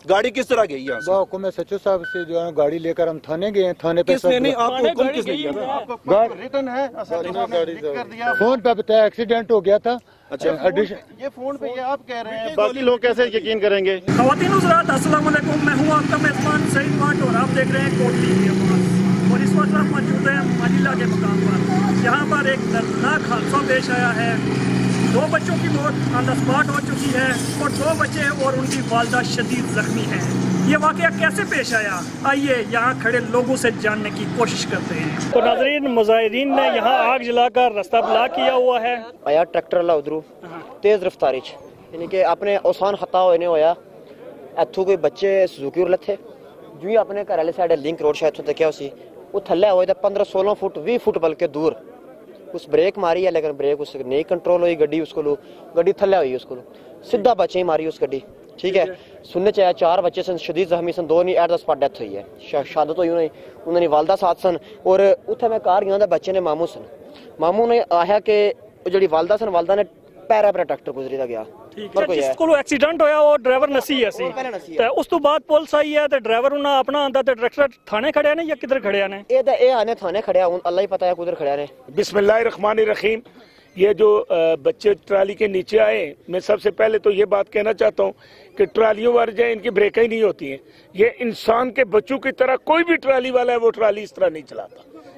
गाड़ी किस तरह गई यहाँ से? हुक्म सचिव साहब से जो है गाड़ी लेकर हम थाने गए हैं। थाने पे किसने नहीं, आपको हुक्म किसने किया था? रिटर्न है, फोन पे बताया एक्सीडेंट हो गया था। अच्छा, ये फोन पे ये आप कह रहे हैं, बाकी लोग कैसे यकीन करेंगे? ख़वातीन हज़रात अस्सलाम वालेकुम, मैं हूँ आपका मेज़बान सईद वाट और आप देख रहे हैं कोटली न्यूज़। और इस वक्त आप मौजूद हैं माजिला के मकाम पर। यहाँ पर एक दर्दनाक हादसा पेश आया है। 2 बच्चों की मौत ऑन द स्पॉट हो चुकी है और 2 बच्चे और उनकी वालदा शदीद जख्मी हैं। ये वाक़या कैसे पेश आया, आइए यहाँ खड़े लोगों से जानने की कोशिश करते हैं। तो नाज़रीन, मुजाहिरीन ने यहाँ आग जलाकर रास्ता ब्लॉक किया हुआ है। आया ट्रैक्टर वाला उधरों तेज रफ्तारी यानी कि अपने आसान खता होने होया इत्थों कोई बच्चे सुजुकी उरले थे जो ही अपने घर वाले साइड लिंक रोड शायद तक क्या उसी वो थल्ले हुए 15-16 फुट 20 फुट बल्कि दूर उस ब्रेक मारी है, लेकिन ब्रेक उससे नहीं कंट्रोल हुई, गड्डी उसको लो गड्डी थल्ले हुई उसको सीधा बच्चे ही मारी उस गड्डी। ठीक है, सुनने चाहिए 4 बच्चे सन शदीद जख्मी सन, 2 नहीं एट द स्पॉट डेथ हुई है, शहादत हुई उन्होंने वालदा साथ सन। और उत्थे मैं कार गया बच्चे ने मामू ने आया कि जी वालदा सन, वालदा ने पैरा पर ट्रैक्टर गुजरी दा गया जिसको एक्सीडेंट होया वो ड्राइवर नसी है सी ते उस तो बाद पुलिस आई है ते ड्राइवर उन्हें अपना आंदा ते ट्रैक्टर थाने खड़े ने या किधर खड़े ने? ए आने थाने खड़े हैं, अल्लाह ही पता है किधर खड़े ने। बिस्मिल्लाहिर्रहमानिर्रहीम। ये जो बच्चे ट्राली के नीचे आए, मैं सबसे पहले तो ये बात कहना चाहता हूँ कि ट्रालियों वाले जो इनकी ब्रेकें ही नहीं होती हैं। ये इंसान के बच्चों की तरह कोई भी ट्राली वाला है वो ट्राली इस तरह नहीं चलाता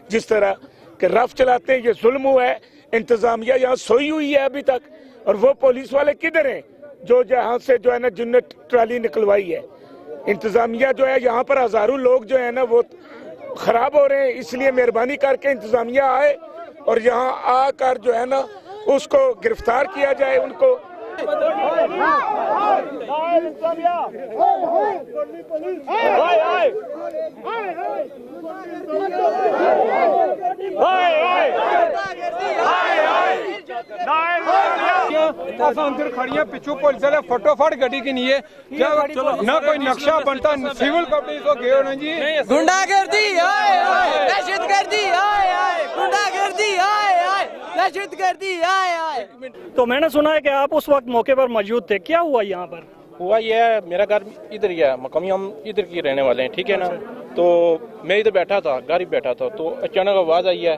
जिस तरह के रफ चलाते हैं। ये जुल्म हुआ है, इंतजामिया यहाँ सोई हुई है अभी तक, और वो पुलिस वाले किधर हैं जो जहाँ से जो है ना जिनने ट्राली निकलवाई है। इंतजामिया जो है यहाँ पर हजारों लोग जो है ना वो खराब हो रहे हैं, इसलिए मेहरबानी करके इंतजामिया आए और यहाँ आकर जो है ना उसको गिरफ्तार किया जाए उनको। अंदर खड़िया पिछू पुलिस वाले फटोफट गड्डी की नहीं है ना कोई नक्शा बनता सिविल कपड़े तो गए ना जी गुंडागर्दी दहशतगर्दी गुंडागर्दी दहशतगर्दी। तो मैंने सुना है कि आप उस वक्त मौके पर मौजूद थे, क्या हुआ यहाँ पर? हुआ ये है, मेरा घर इधर ही है, मकामी हम इधर की रहने वाले हैं, ठीक है ना। तो मैं इधर बैठा था, गाड़ी बैठा था, तो अचानक आवाज आई है।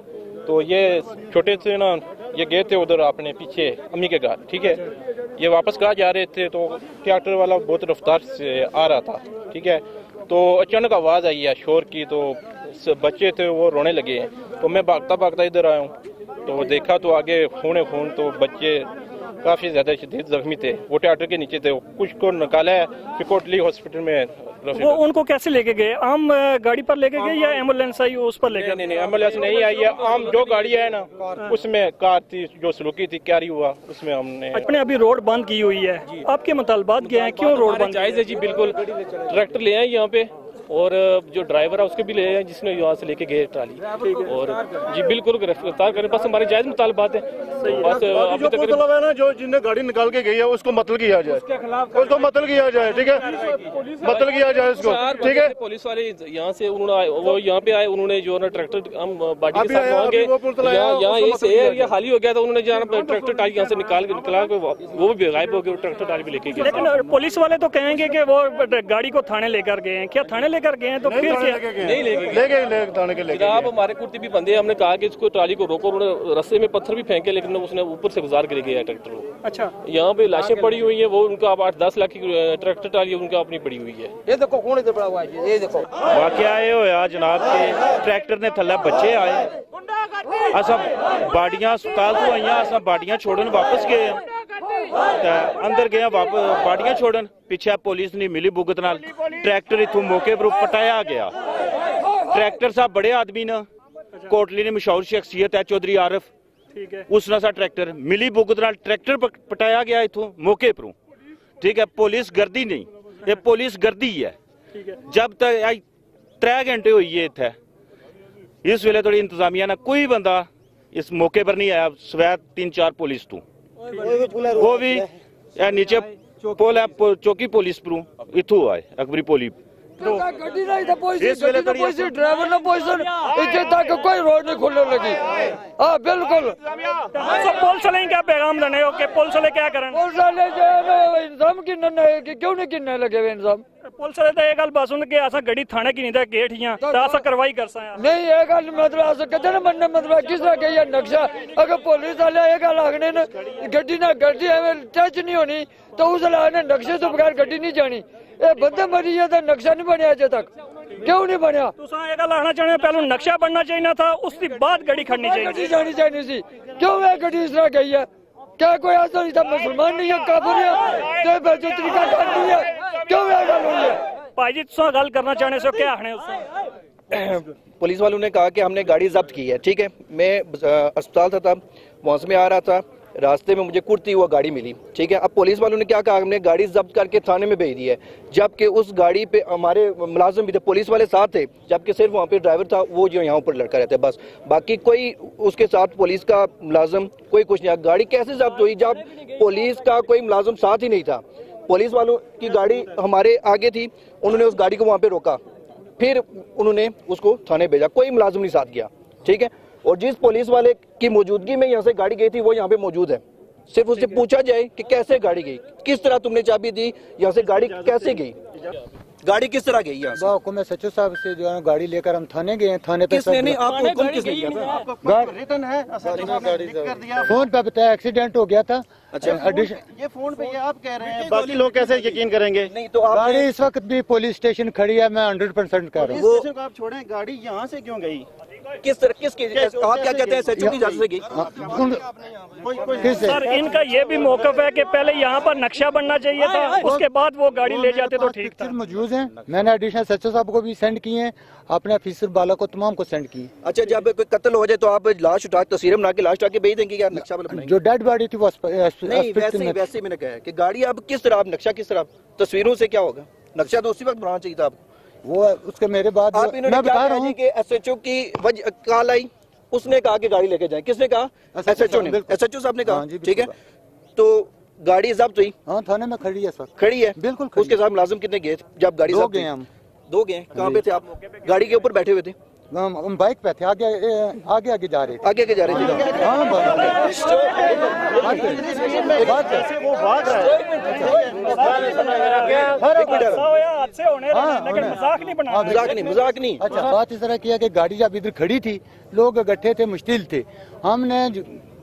तो ये छोटे से ना ये गए थे उधर अपने पीछे अम्मी के घर, ठीक है। ये वापस कहाँ जा रहे थे तो ट्रैक्टर वाला बहुत रफ्तार से आ रहा था, ठीक है। तो अचानक आवाज आई है शोर की, तो बच्चे थे वो रोने लगे हैं। तो मैं भागता भागता इधर आया हूँ, तो देखा तो आगे खून, तो बच्चे काफी ज्यादा शदीद जख्मी थे, वो ट्रैक्टर के नीचे थे। कुछ को निकाला है फिर कोटली हॉस्पिटल में। वो उनको कैसे लेके गए? आम गाड़ी पर लेके गए या एम्बुलेंस आई उस पर लेके? नहीं, एम्बुलेंस नहीं आई है, आम जो गाड़ी है ना उसमें कार थी जो सलूकी थी, क्या हुआ उसमें हमने अपने अभी रोड बंद की हुई है। आपके मुतालबात क्या है, क्यों रोड बंद? जायज है जी, बिल्कुल। ट्रैक्टर ले आए यहाँ पे और जो ड्राइवर है उसके भी ले आए जिसने यहाँ से लेके गए ट्राली, और जी बिल्कुल गिरफ्तार करें, बस हमारे जायज मुतालबात है। बस अभी तक ना जो जिन्हें गाड़ी निकाल के गई है उसको मतल किया जाए, उसको मतल किया जाए, ठीक है, मतल किया जाए उसको, ठीक है। पुलिस वाले यहाँ से वो यहाँ पे आए, उन्होंने जो ना ट्रैक्टर हम बाडी के साथ वहाँ गए, यहाँ से एरिया खाली हो गया था, उन्होंने जो ट्रैक्टर टाली यहाँ से निकाल के वो भी गायब हो गए, ट्रैक्टर टाली भी लेके गए। लेकिन पुलिस वाले तो कहेंगे कि वो गाड़ी को थाने लेकर गए हैं, क्या थाने कर गए हैं? तो फिर नहीं लेके आप हमारे कुर्ती भी बंदे, हमने कहा कि इसको ट्राली को रोको, उन्होंने रस्ते में पत्थर भी फेंके, लेकिन उसने ऊपर से गुजार कर गया ट्रैक्टर को। अच्छा, यहाँ पे लाशें पड़ी हुई है, वो उनका 8-10 लाख की ट्रैक्टर ट्राली उनका अपनी पड़ी हुई है। ये देखो कौन इधर पड़ा हुआ है, ये देखो वाकया ये होया जनाब के ट्रैक्टर ने थल्ले बच्चे आए, असा बाड़ियां अस्पताल तो आई, असा बाड़ियां छोड़न वापस गए, अंदर गए वापस बाड़ियां छोड़न, पीछे पुलिस नहीं मिली भुगत नाल ट्रैक्टर इथों मौके पर पटाया गया। ट्रैक्टर साहब बड़े आदमी ने, कोटली ने मशहूर शख्सियत है चौधरी आरिफ, ठीक है, उसने सा ट्रैक्टर मिली भुगत नाल ट्रैक्टर पटाया गया इथों मौके पर, ठीक है। पुलिस गर्दी नहीं, ये पुलिस गर्दी है। जब तक 3 घंटे हुई है इतने, इस वेले थोड़ी इंतजामिया ने कोई बंदा इस मौके पर नहीं आया, सवै 3-4 पुलिस तू वो भी नीचे पुल है चौकी पुलिस पर इथों आए अकबरी पोली गड्डी नहीं था पहुंची ड्राइवर ना पहुंचन इतने तक कोई रोड नहीं खुलने लगी। हाँ बिल्कुल पुलिस वाले क्या पैगाम देने हो कि पुलिस वाले क्या करें? पुलिस वाले इंतजाम क्यों नहीं गिनने लगे हुए इंतजाम? पुलिस वाले तो ये गल बस कि असा गड्डी थाने की नहीं था गेट हियां असा कार्रवाई कर सा नहीं ये गल मतलब अस कहते ना बनने मतलब किस तरह गई नक्शा अगर पुलिस वाले ये गल आखने न गड्डी ना गड्डी एवं टच नहीं होनी तो उस ने नक्शे तो बगैर गड्डी नहीं जानी। ये बंदे मरी है तो नक्शा नहीं बनया अजे तक क्यों नहीं बनया? तुसा ये गल आखना चाहते पहले नक्शा बनना चाहिए था उसके बाद गड्डी खड़नी चाहिए गड्डी जानी चाहिए सी क्यों ये गड्डी इस तरह गई है? क्या कोई ऐसा नहीं था मुसलमान नहीं है काबुल है तो जो तरीका नहीं है क्यों ये गल हुई है? भाई जी तुसा गल करना चाहने से क्या आखने उससे? पुलिस वालों ने कहा कि हमने गाड़ी जब्त की है, ठीक है। मैं अस्पताल था तब वहाँ से मैं आ रहा था, रास्ते में मुझे कुर्ती हुआ गाड़ी मिली, ठीक है। अब पुलिस वालों ने क्या कहा, हमने गाड़ी जब्त करके थाने में भेज दी है, जबकि उस गाड़ी पे हमारे मुलाजिम भी थे, पुलिस वाले साथ थे, जबकि सिर्फ वहाँ पे ड्राइवर था वो जो यहाँ ऊपर लड़का रहता है बस, बाकी कोई उसके साथ पुलिस का मुलाजिम कोई कुछ नहीं। गाड़ी कैसे जब्त हुई जब पुलिस का कोई मुलाजिम साथ ही नहीं था? पुलिस वालों की गाड़ी हमारे आगे थी, उन्होंने उस गाड़ी को वहाँ पे रोका, फिर उन्होंने उसको थाने भेजा, कोई मुलाजिम नहीं साथ गया, ठीक है। और जिस पुलिस वाले की मौजूदगी में यहाँ से गाड़ी गई थी वो यहाँ पे मौजूद है, सिर्फ उससे पूछा जाए कि कैसे गाड़ी गई, किस तरह तुमने चाबी दी, यहाँ से गाड़ी कैसे गई, गाड़ी किस तरह गई यहाँ से? मैं सचिव साहब से जो है गाड़ी लेकर हम थाने गए हैं, थाने पे किसने नहीं आपको हुक्म किसने किया था? रिटर्न है फोन पे बताया एक्सीडेंट हो गया था। अच्छा ये फोन पे ये आप कह रहे हैं, बाकी लोग कैसे यकीन करेंगे? नहीं तो गाड़ी इस वक्त भी पुलिस स्टेशन खड़ी है, मैं 100% कह रहा हूँ। स्टेशन को आप छोड़ें, गाड़ी यहाँ से क्यों गई? किस तरह किसकी आप क्या कहते हैं सचिव की इजाजत से गई? सर इनका ये भी मौकफ है कि पहले यहाँ पर नक्शा बनना चाहिए था, उसके बाद वो गाड़ी ले जाते तो ठीक था। मौजूद हैं, मैंने एडिशनल सचिव साहब को भी सेंड किए हैं, अपने ऑफिसर बाला को तमाम को सेंड किए। अच्छा जब कोई कत्ल हो जाए तो आप लाश उठा तस्वीरें बना के लाश उठा के भेज देंगे क्या? नक्शा जो डेड बॉडी थी वो नहीं, वैसे मैंने कहा कि गाड़ी अब किस तरह, नक्शा किस तरह, तस्वीरों से क्या होगा? नक्शा तो उसी वक्त बनाना चाहिए था आपको। वो उसके मेरे बाद आप इन्होंने बता रहा हूँ कि SHO की कॉल आई, उसने कहा कि गाड़ी लेके जाएं, किसने कहा? SHO ने, SHO साहब ने कहा, ठीक है। तो गाड़ी जब्त हुई, हाँ थाने में खड़ी है सर, खड़ी है बिल्कुल। उसके साथ मुलाजिम कितने गए जब गाड़ी जब्त हुई? हम 2 गए। कहाँ पे थे आप? गाड़ी के ऊपर बैठे हुए थे? हम बाइक पे थे, आगे जा रहे थे, आगे जा रहे थे। वो भाग रहा है, मजाक नहीं। अच्छा बात इस तरह किया कि गाड़ी जब इधर खड़ी थी, लोग इकट्ठे थे, मुश्किल थे, हमने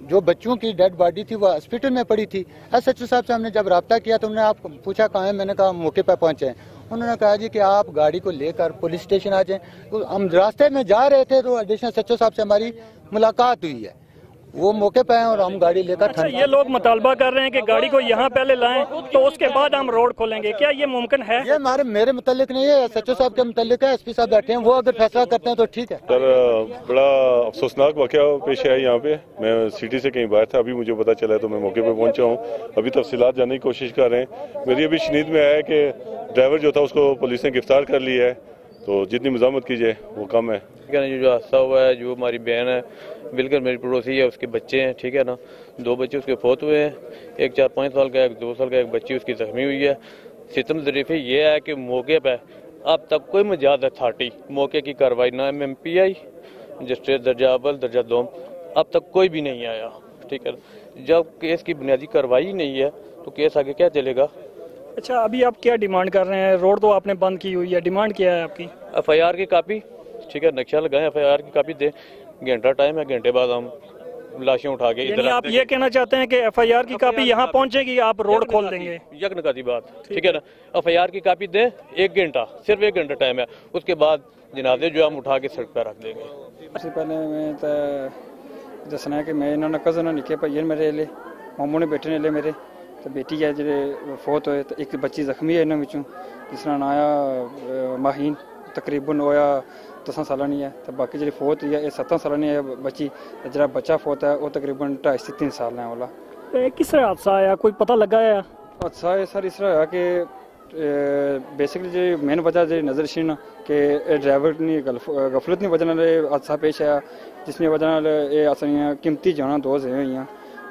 जो बच्चों की डेड बॉडी थी वो हॉस्पिटल में पड़ी थी। SHO साहब से हमने जब रब्ता किया तो उन्होंने आप पूछा कहाँ है, मैंने कहा मौके पर पहुंचे। उन्होंने कहा जी कि आप गाड़ी को लेकर पुलिस स्टेशन आ जाएं। तो हम रास्ते में जा रहे थे तो एडिशनल SHO साहब से हमारी मुलाकात हुई है, वो मौके पे हैं और हम गाड़ी लेकर। अच्छा ये लोग मुतालबा कर रहे हैं कि गाड़ी को यहाँ पहले लाएं तो उसके बाद हम रोड खोलेंगे, क्या ये मुमकिन है? ये मेरे मुतालिक नहीं है, SHO साहब के मुतालिक है, SP साहब बैठे हैं, वो अगर फैसला करते हैं तो ठीक है। सर बड़ा अफसोसनाक वाकया पेश है यहाँ पे, मैं सिटी से कहीं बाहर था, अभी मुझे पता चला है तो मैं मौके पे पहुंचा हूँ, अभी तफसीलात जानने की कोशिश कर रहे हैं। मेरी अभी शनीद में आया है कि ड्राइवर जो था उसको पुलिस ने गिरफ्तार कर लिया है, तो जितनी मजामत की जाए वो कम है। जो हादसा हुआ है, जो हमारी बहन है बिल्कुल मेरी पड़ोसी है, उसके बच्चे हैं, ठीक है ना, 2 बच्चे उसके फौत हुए हैं, एक 4-5 साल का, एक 2 साल का, एक बच्ची उसकी जख्मी हुई है। सितम ज़रीफ़ी ये है कि मौके पर अब तक कोई मजाज अथॉरिटी मौके की कार्रवाई, ना MMP आई, मजिस्ट्रेट दर्जा अव्वल दर्जा 2, अब तक कोई भी नहीं आया, ठीक है। जब केस की बुनियादी कार्रवाई नहीं है तो केस आगे क्या चलेगा? अच्छा अभी आप क्या डिमांड कर रहे हैं? रोड तो आपने बंद की हुई है, डिमांड क्या है आपकी? FIR की कापी, ठीक है, नक्शा लगाएं, FIR की कापी दे, घंटा टाइम है, घंटे बाद हम लाशें उठा के इधर। आप ये कहना चाहते हैं कि FIR की कापी यहाँ पहुँचेगी, आप रोड खोल देंगे? यकनकाती बात, ठीक है ना। FIR की कापी दे, 1 घंटा, सिर्फ 1 घंटा टाइम है, उसके बाद जनाजे जो हम उठा के सड़क पर रख देंगे। सबसे पहले मैं तो दसना है कि मैं इन्होंने कज़न निके भाई मेरे ले मामू ने बेटे ने ले मेरे तो बेटी है जो फौत होए, तो एक बच्ची जख्मी है इन्होंने विचों जिसका नाम आया माहीन, तकरीबन होया 10 सालानी है, तो बाकी जी फौत हुई है ये 17 सालानी है बच्ची, जरा बच्चा फौत है वो तकरीबन 2.5 से 3 साल है वाला। किस तरह हादसा आया, कोई पता लगा है? हादसा है सर इस तरह है कि बेसिकली जी मेन वजह जी नजर शी ना कि ड्राइवर ने गफलत की वजह हादसा पेश आया, जिसकी वजह ये असां कीमती जाना 2 हुई,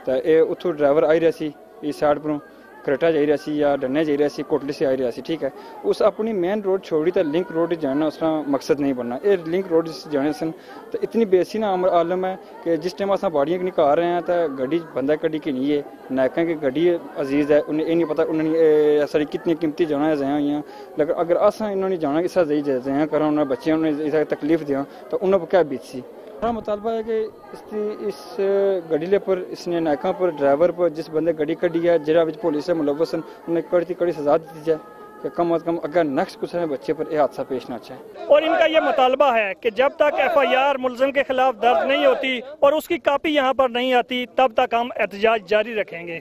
तो ये उतों ड्राइवर आई रहा सी इस साइड पर, खरेटा जा रहा सी या डन्ने जा रहा सी कोटली से आ रहा सी, ठीक है। उस अपनी मेन रोड छोड़ी तो लिंक रोड जाना उसका मकसद नहीं बनना। ये लिंक रोड जाने से तो इतनी बेसी ना आलम है कि जिस टाइम अस बाड़ियां निकाल रहे हैं तो गड्डी बंदा गड्डी की नहीं है, नायका की गड्डी अजीज है, उन्हें ये नहीं पता उन्होंने सारी कितनी कीमती जाना है जया हुई। लेकिन अगर अस इन्होंने जाना इस जया करा उन्होंने बच्चे उन्हें तकलीफ दिया तो उन्होंने क्या बीत सी। हमारा मुतालबा है कि इस गड्डी पर इसने नायका पर ड्राइवर पर जिस बंदे गड्डी कड़ी है जरा पुलिस मुलवस उन्हें कड़ी सजा दी जाए कि कम अज कम अगर नेक्स्ट कुछ बच्चे पर यह हादसा पेश ना चाहे। और इनका ये मुतालबा है कि जब तक FIR मुलजिम के खिलाफ दर्ज नहीं होती और उसकी कापी यहाँ पर नहीं आती तब तक हम एहतजाज जारी रखेंगे।